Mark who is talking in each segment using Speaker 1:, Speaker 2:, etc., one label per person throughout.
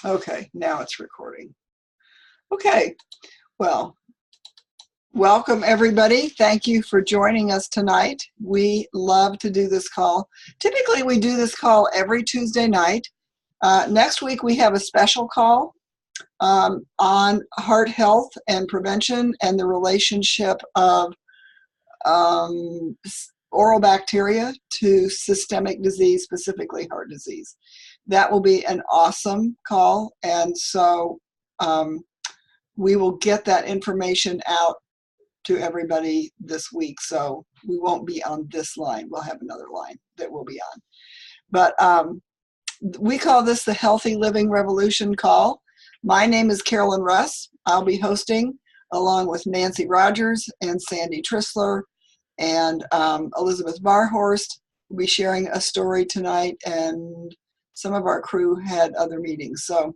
Speaker 1: Okay, now it's recording. Okay, well, welcome everybody. Thank you for joining us tonight. We love to do this call. Typically, we do this call every Tuesday night. Next week, we have a special call on heart health and prevention and the relationship of oral bacteria to systemic disease, specifically heart disease. That will be an awesome call, and so we will get that information out to everybody this week. So we won't be on this line. We'll have another line that we'll be on. But we call this the Healthy Living Revolution call. My name is Carolyn Russ. I'll be hosting along with Nancy Rogers and Sandy Trissler and Elizabeth Barhorst. We'll be sharing a story tonight, and some of our crew had other meetings. So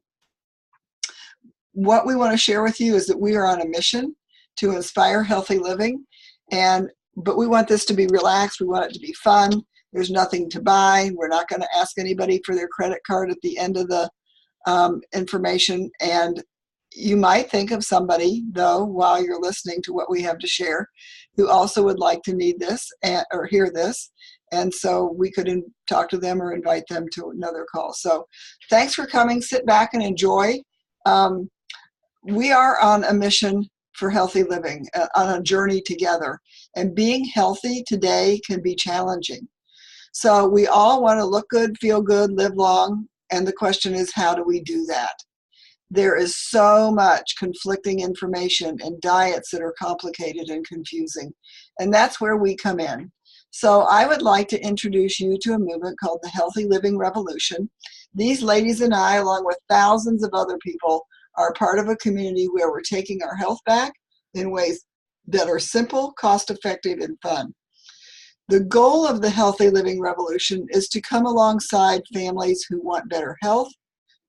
Speaker 1: what we want to share with you is that we are on a mission to inspire healthy living, but we want this to be relaxed. We want it to be fun. There's nothing to buy. We're not going to ask anybody for their credit card at the end of the information. And you might think of somebody, though, while you're listening to what we have to share, who also would like to need this or hear this. And so we could talk to them or invite them to another call. So thanks for coming. Sit back and enjoy. We are on a mission for healthy living, on a journey together. And being healthy today can be challenging. So we all want to look good, feel good, live long. And the question is, how do we do that? There is so much conflicting information and diets that are complicated and confusing. And that's where we come in. So I would like to introduce you to a movement called the Healthy Living Revolution. These ladies and I, along with thousands of other people, are part of a community where we're taking our health back in ways that are simple, cost-effective, and fun. The goal of the Healthy Living Revolution is to come alongside families who want better health,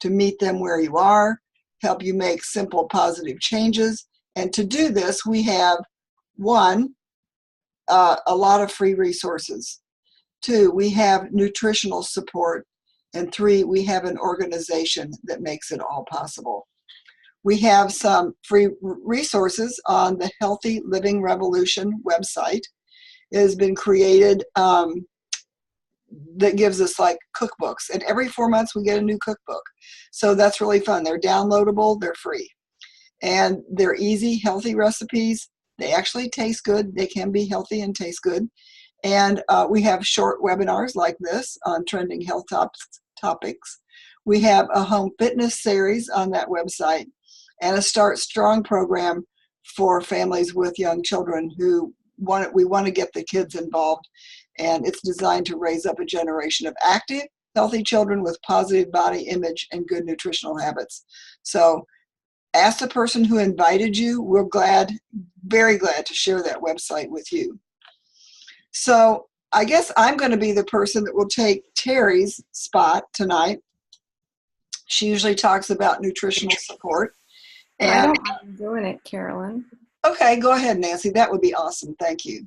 Speaker 1: to meet them where you are, help you make simple, positive changes. And to do this, we have, one, a lot of free resources. Two, we have nutritional support. And three, we have an organization that makes it all possible. We have some free resources on the Healthy Living Revolution website. It has been created that gives us like cookbooks. And every 4 months we get a new cookbook. So that's really fun. They're downloadable, they're free. And they're easy, healthy recipes. They actually taste good. They can be healthy and taste good. And we have short webinars like this on trending health topics. We have a home fitness series on that website, and a Start Strong program for families with young children who we want to get the kids involved. And it's designed to raise up a generation of active, healthy children with positive body image and good nutritional habits. So ask the person who invited you. We're very glad to share that website with you. So I guess I'm going to be the person that will take Terry's spot tonight. She usually talks about nutritional support.
Speaker 2: I don't mind doing it, Carolyn.
Speaker 1: Okay, go ahead, Nancy. That would be awesome. Thank you.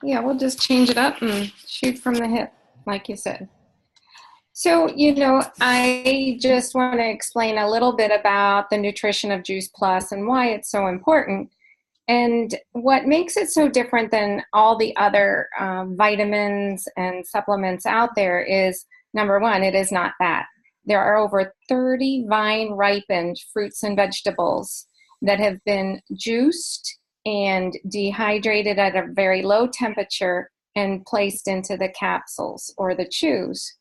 Speaker 2: Yeah, we'll just change it up and shoot from the hip, like you said. So, I just want to explain a little bit about the nutrition of Juice Plus and why it's so important. And what makes it so different than all the other vitamins and supplements out there is, number one, it is not that. There are over 30 vine-ripened fruits and vegetables that have been juiced and dehydrated at a very low temperature and placed into the capsules or the chews.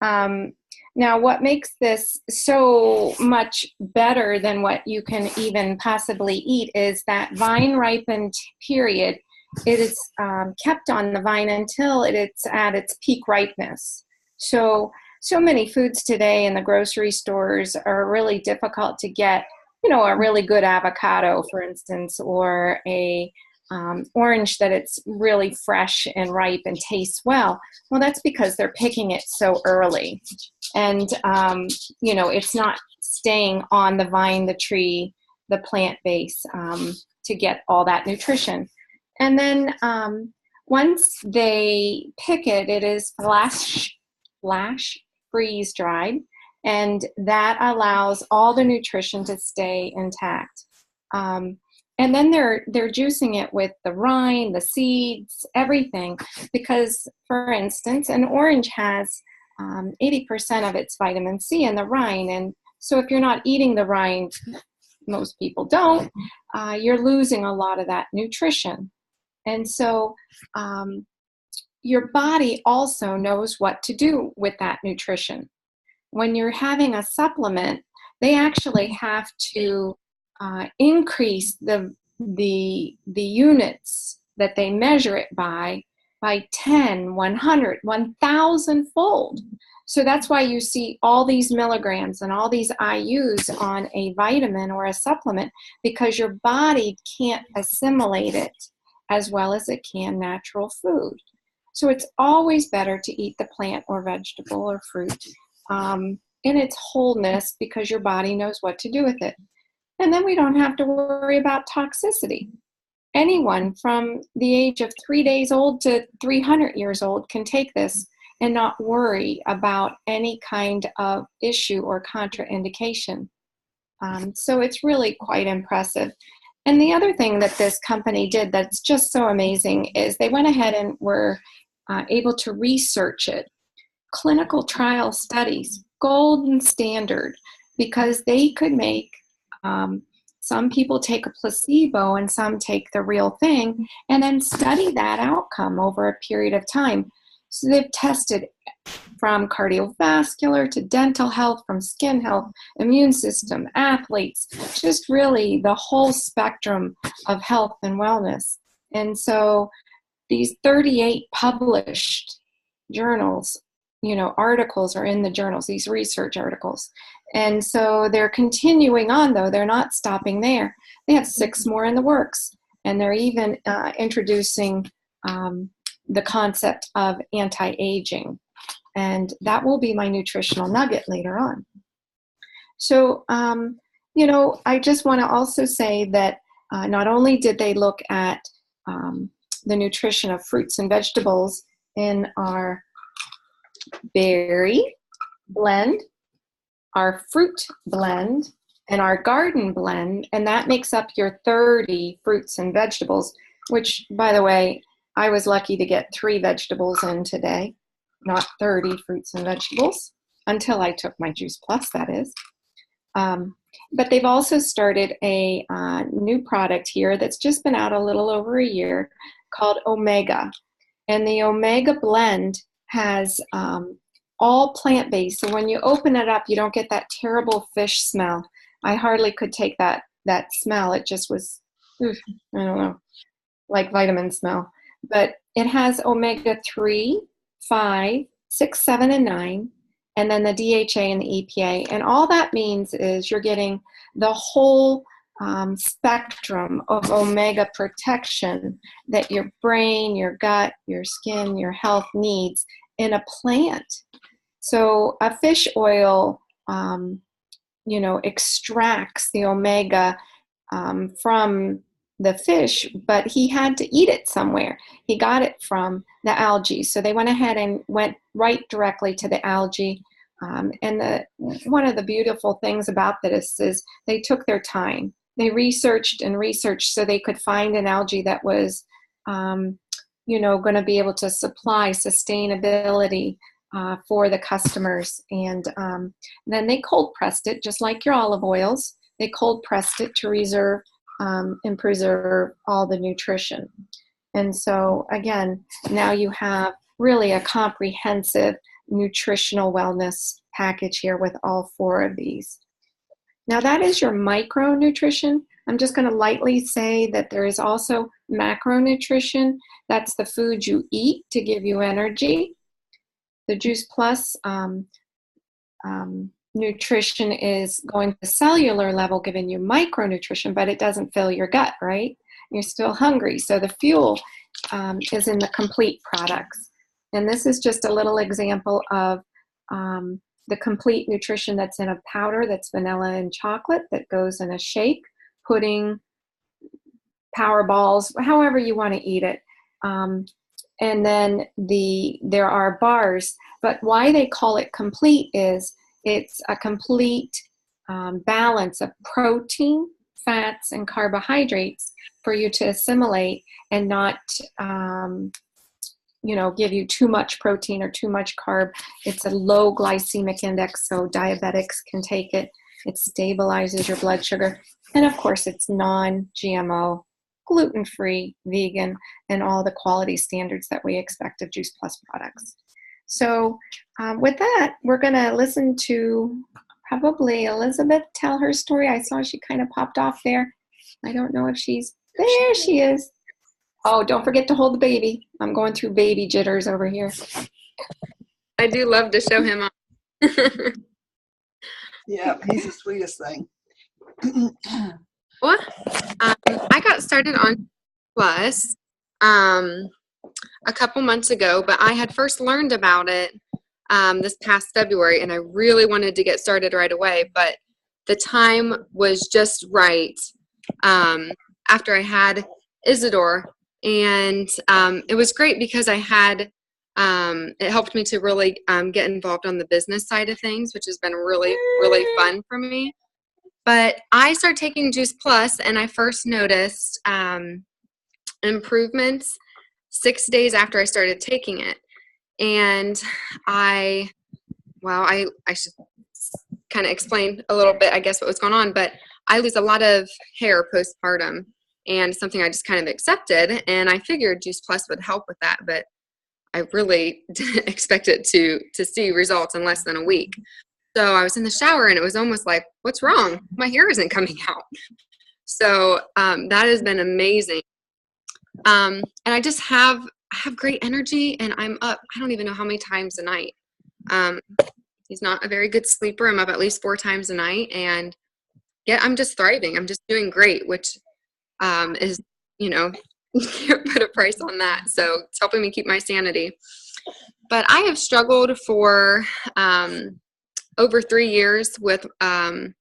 Speaker 2: Now, what makes this so much better than what you can even possibly eat is that vine-ripened period. It is kept on the vine until it's at its peak ripeness. So many foods today in the grocery stores are really difficult to get. A really good avocado, for instance, or a orange that it's really fresh and ripe and tastes well. Well, that's because they're picking it so early. And, it's not staying on the vine, the tree, the plant base to get all that nutrition. And then once they pick it, it is flash freeze dried. And that allows all the nutrition to stay intact. And then they're juicing it with the rind, the seeds, everything. Because, for instance, an orange has 80% of its vitamin C in the rind. And so if you're not eating the rind, most people don't, you're losing a lot of that nutrition. And so your body also knows what to do with that nutrition. When you're having a supplement, they actually have to increase the units that they measure it by 10, 100, 1,000 fold. So that's why you see all these milligrams and all these IUs on a vitamin or a supplement, because your body can't assimilate it as well as it can natural food. So it's always better to eat the plant or vegetable or fruit in its wholeness, because your body knows what to do with it. And then we don't have to worry about toxicity. Anyone from the age of 3 days old to 300 years old can take this and not worry about any kind of issue or contraindication. So it's really quite impressive. And the other thing that this company did that's just so amazing is they went ahead and were able to research it. Clinical trial studies, golden standard, because they could make some people take a placebo and some take the real thing, and then study that outcome over a period of time. So they've tested from cardiovascular to dental health, from skin health, immune system, athletes, just really the whole spectrum of health and wellness. And so these 38 published journals, articles are in the journals, these research articles. And so they're continuing on, though. They're not stopping there. They have 6 more in the works. And they're even introducing the concept of anti-aging. And that will be my nutritional nugget later on. So, I just want to also say that not only did they look at the nutrition of fruits and vegetables in our berry blend, our fruit blend, and our garden blend, and that makes up your 30 fruits and vegetables, which, by the way, I was lucky to get 3 vegetables in today, not 30 fruits and vegetables, until I took my Juice Plus, that is. But they've also started a new product here that's just been out a little over a year called Omega. And the Omega blend has all plant-based. So when you open it up, you don't get that terrible fish smell. I hardly could take that smell. It just was, I don't know, like vitamin smell. But it has omega-3, 5, 6, 7, and 9, and then the DHA and the EPA. And all that means is you're getting the whole spectrum of omega protection that your brain, your gut, your skin, your health needs in a plant. So a fish oil, extracts the omega from the fish, but he had to eat it somewhere. He got it from the algae. So they went ahead and went right directly to the algae. And one of the beautiful things about this is they took their time. They researched and researched so they could find an algae that was, going to be able to supply sustainability for the customers. And then they cold pressed it, just like your olive oils. They cold pressed it to reserve and preserve all the nutrition. And so, again, now you have really a comprehensive nutritional wellness package here with all 4 of these. Now that is your micronutrition. I'm just going to lightly say that there is also macronutrition. That's the food you eat to give you energy. The Juice Plus nutrition is going to the cellular level, giving you micronutrition, but it doesn't fill your gut, right? You're still hungry. So the fuel is in the complete products. And this is just a little example of the complete nutrition that's in a powder that's vanilla and chocolate that goes in a shake, pudding, power balls, however you want to eat it. And then there are bars, but why they call it complete is It's a complete balance of protein, fats, and carbohydrates for you to assimilate and not, give you too much protein or too much carb. It's a low glycemic index, so diabetics can take it. It stabilizes your blood sugar. And of course, it's non-GMO, gluten-free, vegan, and all the quality standards that we expect of Juice Plus products. So with that, we're going to listen to probably Elizabeth tell her story. I saw she kind of popped off there. I don't know if there she is. Oh, don't forget to hold the baby. I'm going through baby jitters over here.
Speaker 3: I do love to show him off.
Speaker 1: Yeah, he's the sweetest thing.
Speaker 3: Well, I got started on Plus a couple months ago, but I had first learned about it this past February, and I really wanted to get started right away, but the time was just right after I had Isidore, and it was great because I had it helped me to really get involved on the business side of things, which has been really, really fun for me. But I started taking Juice Plus, and I first noticed improvements 6 days after I started taking it. And I should kind of explain a little bit, I guess, what was going on. But I lose a lot of hair postpartum, and something I just kind of accepted. And I figured Juice Plus would help with that, but I really didn't expect it to see results in less than a week. So I was in the shower, and it was almost like, what's wrong? My hair isn't coming out. So that has been amazing. And I just have great energy, and I'm up, I don't even know how many times a night. He's not a very good sleeper. I'm up at least 4 times a night, and yeah, I'm just thriving. I'm just doing great, which is, you can't put a price on that. So it's helping me keep my sanity. But I have struggled for over 3 years with, over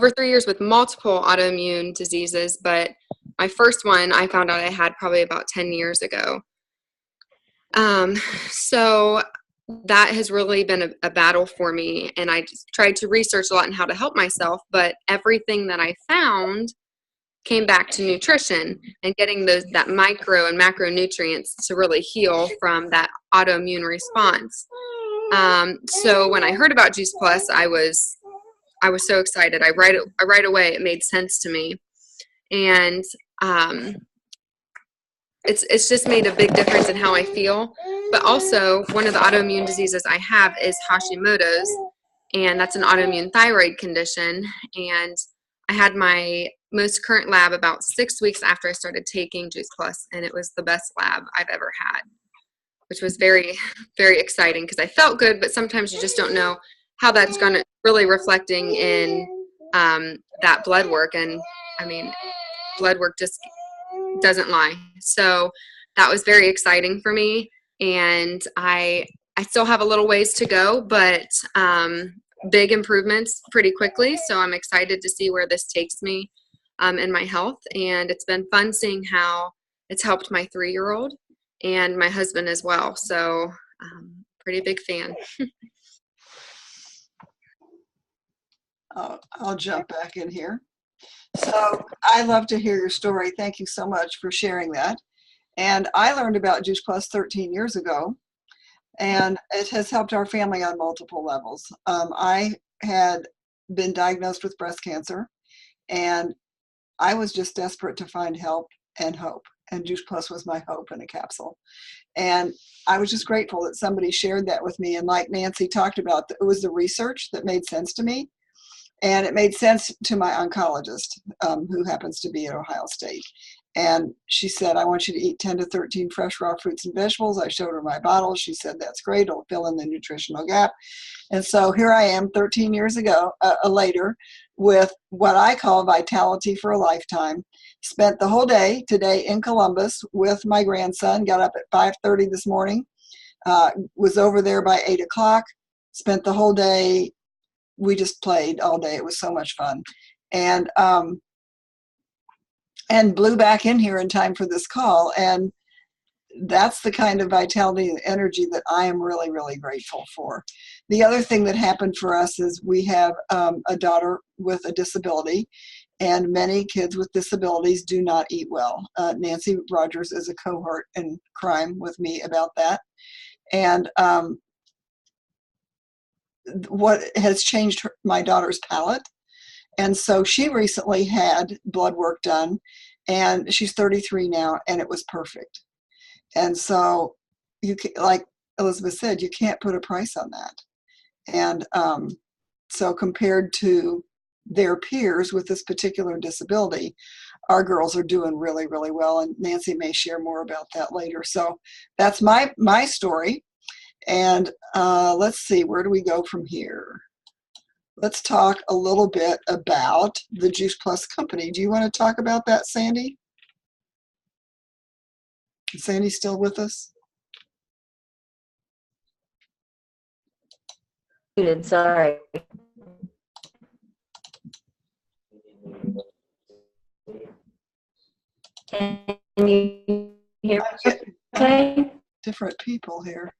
Speaker 3: 3 years with multiple autoimmune diseases, but my first one I found out I had probably about 10 years ago. So that has really been a battle for me, and I just tried to research a lot on how to help myself, but everything that I found came back to nutrition and getting that micro and macronutrients to really heal from that autoimmune response. So when I heard about Juice Plus, I was so excited. Right away, it made sense to me. And it's just made a big difference in how I feel. But also, one of the autoimmune diseases I have is Hashimoto's, and that's an autoimmune thyroid condition. And I had my most current lab about 6 weeks after I started taking Juice Plus, and it was the best lab I've ever had, which was very, very exciting because I felt good, but sometimes you just don't know how that's going to really reflecting in that blood work. And I mean, blood work just doesn't lie. So that was very exciting for me. And I still have a little ways to go, but big improvements pretty quickly. So I'm excited to see where this takes me in my health. And it's been fun seeing how it's helped my 3-year-old and my husband as well. So pretty big fan.
Speaker 1: I'll jump back in here. So I love to hear your story. Thank you so much for sharing that. And I learned about Juice Plus 13 years ago, and it has helped our family on multiple levels. I had been diagnosed with breast cancer, and I was just desperate to find help and hope. And Juice Plus was my hope in a capsule. And I was just grateful that somebody shared that with me. And like Nancy talked about, it was the research that made sense to me. And it made sense to my oncologist, who happens to be at Ohio State. And she said, I want you to eat 10 to 13 fresh raw fruits and vegetables. I showed her my bottle. She said, that's great. It'll fill in the nutritional gap. And so here I am 13 years ago, later, with what I call vitality for a lifetime. Spent the whole day today in Columbus with my grandson. Got up at 5:30 this morning. Was over there by 8 o'clock. Spent the whole day. We just played all day. It was so much fun. And blew back in here in time for this call. And that's the kind of vitality and energy that I am really, really grateful for. The other thing that happened for us is we have a daughter with a disability, and many kids with disabilities do not eat well. Nancy Rogers is a cohort in crime with me about that. And what has changed my daughter's palate. And so she recently had blood work done, and she's 33 now, and it was perfect. And so you can, like Elizabeth said, you can't put a price on that. And so compared to their peers with this particular disability, our girls are doing really, really well. And Nancy may share more about that later. So that's my story. And let's see, where do we go from here? Let's talk a little bit about the Juice Plus company. Do you want to talk about that, Sandy? Is Sandy still with us?
Speaker 4: Sorry. Can you hear me okay?
Speaker 1: Different people here.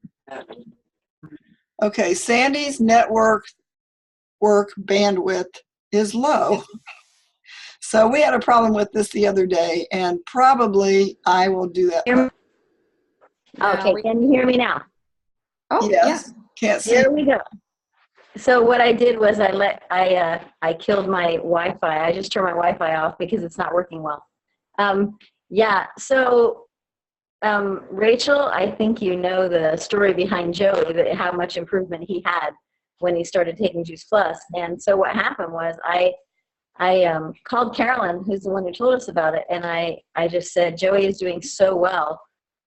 Speaker 1: Okay, Sandy's network bandwidth is low. So we had a problem with this the other day, and probably I will do that.
Speaker 4: Okay, can you hear me now?
Speaker 2: Oh,
Speaker 1: yes.
Speaker 2: yeah.
Speaker 1: Can't see.
Speaker 4: Here we go. So what I did was I killed my Wi-Fi. I just turned my Wi-Fi off because it's not working well. Yeah, so Rachel, I think you know the story behind Joey, that how much improvement he had when he started taking Juice Plus. And so what happened was I called Carolyn, who's the one who told us about it, and I just said, Joey is doing so well.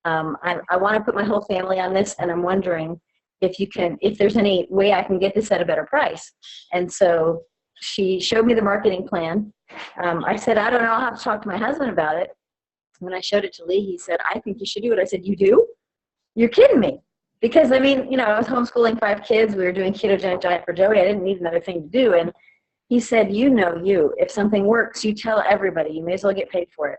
Speaker 4: I want to put my whole family on this, and I'm wondering if there's any way I can get this at a better price. And so she showed me the marketing plan. I said, I don't know, I'll have to talk to my husband about it. When I showed it to Lee, he said, I think you should do it. I said, you do? You're kidding me. Because, I mean, you know, I was homeschooling 5 kids. We were doing ketogenic diet for Joey. I didn't need another thing to do. And he said, if something works, you tell everybody. You may as well get paid for it.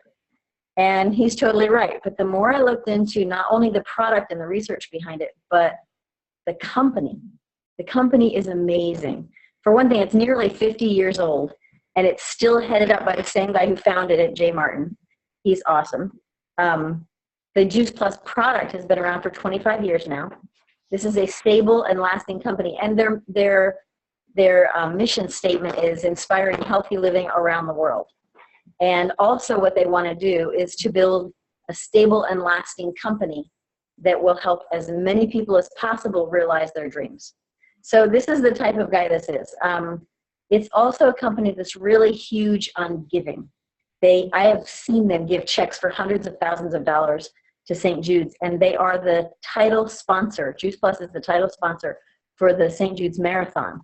Speaker 4: And he's totally right. But the more I looked into not only the product and the research behind it, but the company is amazing. For one thing, it's nearly 50 years old, and it's still headed up by the same guy who founded it, Jay Martin. He's awesome. The Juice Plus product has been around for 25 years now. This is a stable and lasting company, and their mission statement is inspiring healthy living around the world. And also what they want to do is to build a stable and lasting company that will help as many people as possible realize their dreams. So this is the type of guy this is. It's also a company that's really huge on giving. I have seen them give checks for hundreds of thousands of dollars to St. Jude's, and they are the title sponsor. Juice Plus is the title sponsor for the St. Jude's Marathon,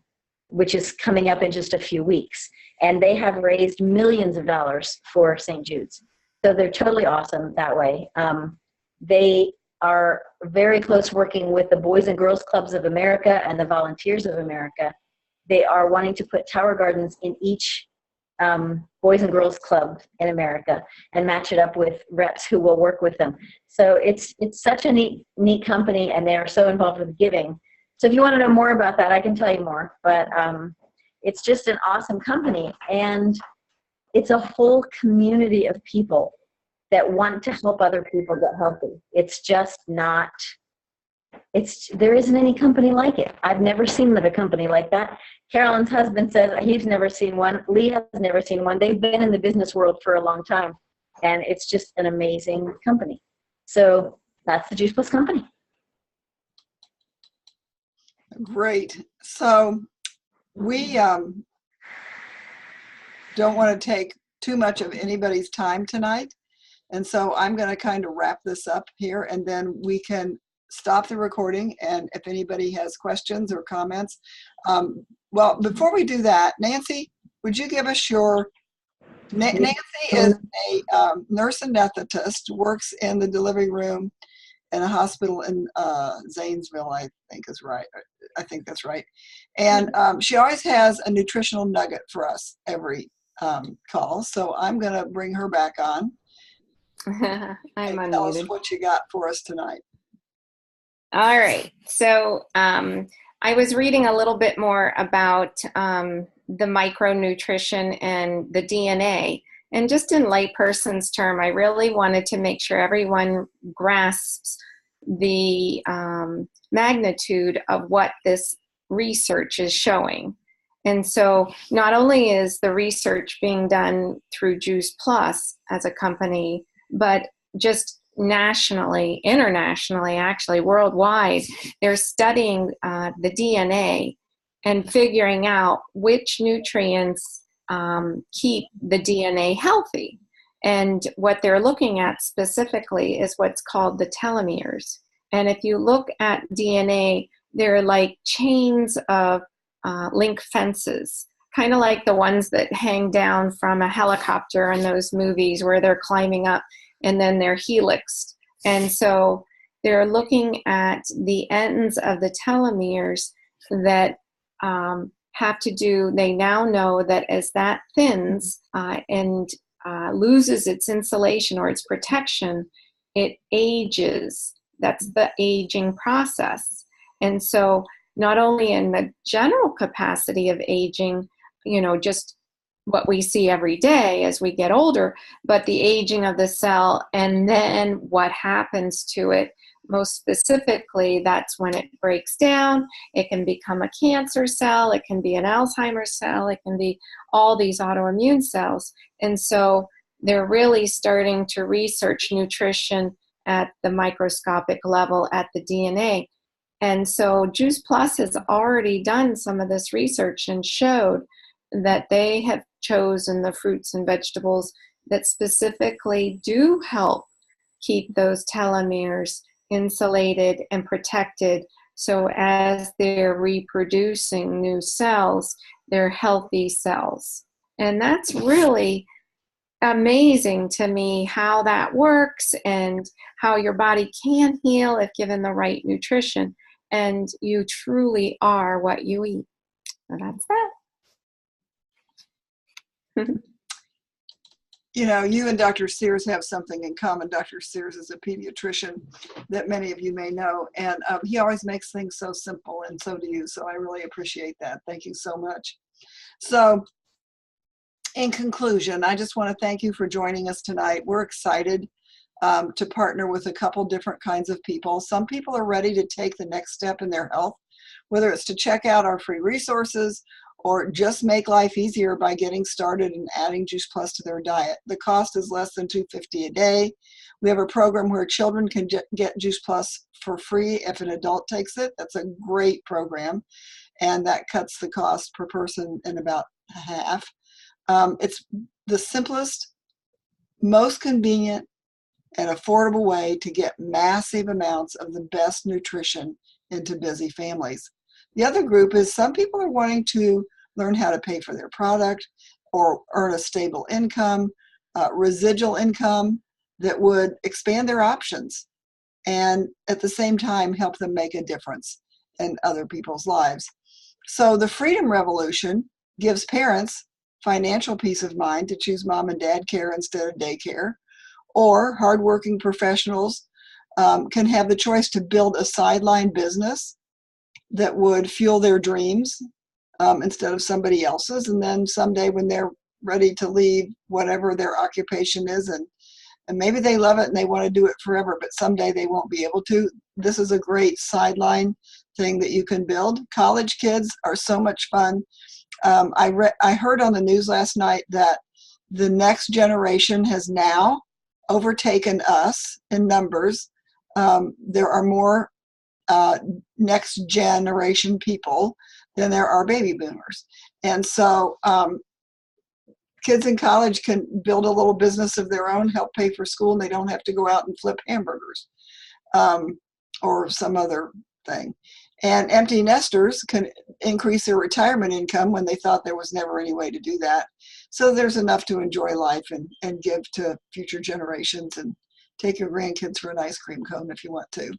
Speaker 4: which is coming up in just a few weeks. And they have raised millions of dollars for St. Jude's. So they're totally awesome that way. They are very close working with the Boys and Girls Clubs of America and the Volunteers of America. They are wanting to put tower gardens in each Boys and Girls Club in America and match it up with reps who will work with them. So it's such a neat company, and they are so involved with giving. So if you want to know more about that, I can tell you more. But it's just an awesome company, and it's a whole community of people that want to help other people get healthy. It's just not. There isn't any company like it. I've never seen a company like that. Carolyn's husband says he's never seen one. Lee has never seen one. They've been in the business world for a long time, and it's just an amazing company. So that's the Juice Plus company.
Speaker 1: Great. So we don't want to take too much of anybody's time tonight. And so I'm going to kind of wrap this up here, and then we can stop the recording. And if anybody has questions or comments, well, before we do that, Nancy, would you give us your, Nancy is a nurse anesthetist, works in the delivery room in a hospital in Zanesville, I think is right. I think that's right. And she always has a nutritional nugget for us every call. So I'm going to bring her back on.
Speaker 2: I'm
Speaker 1: And tell us
Speaker 2: unmuted.
Speaker 1: what you got for us tonight.
Speaker 2: All right. So I was reading a little bit more about the micronutrition and the DNA. And just in layperson's term, I really wanted to make sure everyone grasps the magnitude of what this research is showing. And so not only is the research being done through Juice Plus as a company, but just nationally, internationally, actually, worldwide, they're studying the DNA and figuring out which nutrients keep the DNA healthy. And what they're looking at specifically is what's called the telomeres. And if you look at DNA, they're like chains of link fences, kind of like the ones that hang down from a helicopter in those movies where they're climbing up and then they're helixed. And so they're looking at the ends of the telomeres that have to do, they now know that as that thins and loses its insulation or its protection, it ages. That's the aging process. And so not only in the general capacity of aging, you know, just what we see every day as we get older, but the aging of the cell and then what happens to it. Most specifically, that's when it breaks down. It can become a cancer cell. It can be an Alzheimer's cell. It can be all these autoimmune cells. And so they're really starting to research nutrition at the microscopic level at the DNA. And so Juice Plus has already done some of this research and showed that they have chosen the fruits and vegetables that specifically do help keep those telomeres insulated and protected. So as they're reproducing new cells, they're healthy cells. And that's really amazing to me how that works and how your body can heal if given the right nutrition. And you truly are what you eat. So that's that.
Speaker 1: You know, you and Dr. Sears have something in common. Dr. Sears is a pediatrician that many of you may know, and he always makes things so simple, and so do you. So I really appreciate that. Thank you so much. So in conclusion, I just want to thank you for joining us tonight. We're excited to partner with a couple different kinds of people. Some people are ready to take the next step in their health, whether it's to check out our free resources or just make life easier by getting started and adding Juice Plus to their diet. The cost is less than $2.50 a day. We have a program where children can get Juice Plus for free if an adult takes it. That's a great program, and that cuts the cost per person in about half. It's the simplest, most convenient, and affordable way to get massive amounts of the best nutrition into busy families. The other group is some people are wanting to learn how to pay for their product or earn a stable income, residual income that would expand their options and at the same time help them make a difference in other people's lives. So the Freedom Revolution gives parents financial peace of mind to choose mom and dad care instead of daycare, or hardworking professionals can have the choice to build a sideline business that would fuel their dreams instead of somebody else's. And then someday when they're ready to leave whatever their occupation is, and maybe they love it and they want to do it forever, but someday they won't be able to, this is a great sideline thing that you can build. College kids are so much fun. I heard on the news last night that the next generation has now overtaken us in numbers. There are more next generation people than there are baby boomers. And so kids in college can build a little business of their own, help pay for school, and they don't have to go out and flip hamburgers or some other thing. And empty nesters can increase their retirement income when they thought there was never any way to do that. So there's enough to enjoy life and give to future generations, and take your grandkids for an ice cream cone if you want to.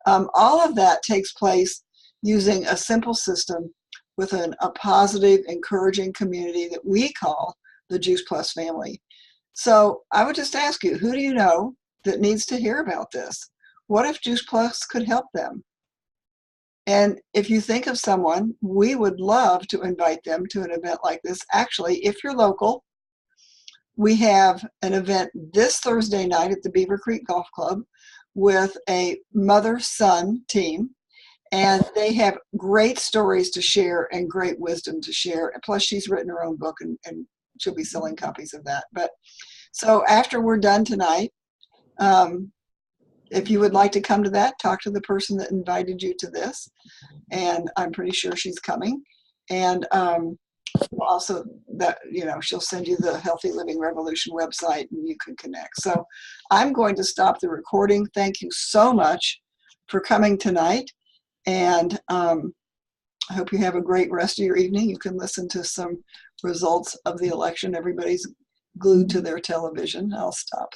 Speaker 1: All of that takes place using a simple system with a positive, encouraging community that we call the Juice Plus family. So I would just ask you, who do you know that needs to hear about this? What if Juice Plus could help them? And if you think of someone, we would love to invite them to an event like this. Actually, if you're local, we have an event this Thursday night at the Beaver Creek Golf Club with a mother-son team. And they have great stories to share and great wisdom to share. Plus, she's written her own book, and she'll be selling copies of that. But so after we're done tonight, if you would like to come to that, talk to the person that invited you to this. And I'm pretty sure she's coming. And also that, she'll send you the Healthy Living Revolution website and you can connect. So I'm going to stop the recording. Thank you so much for coming tonight. And I hope you have a great rest of your evening. You can listen to some results of the election. Everybody's glued to their television. I'll stop.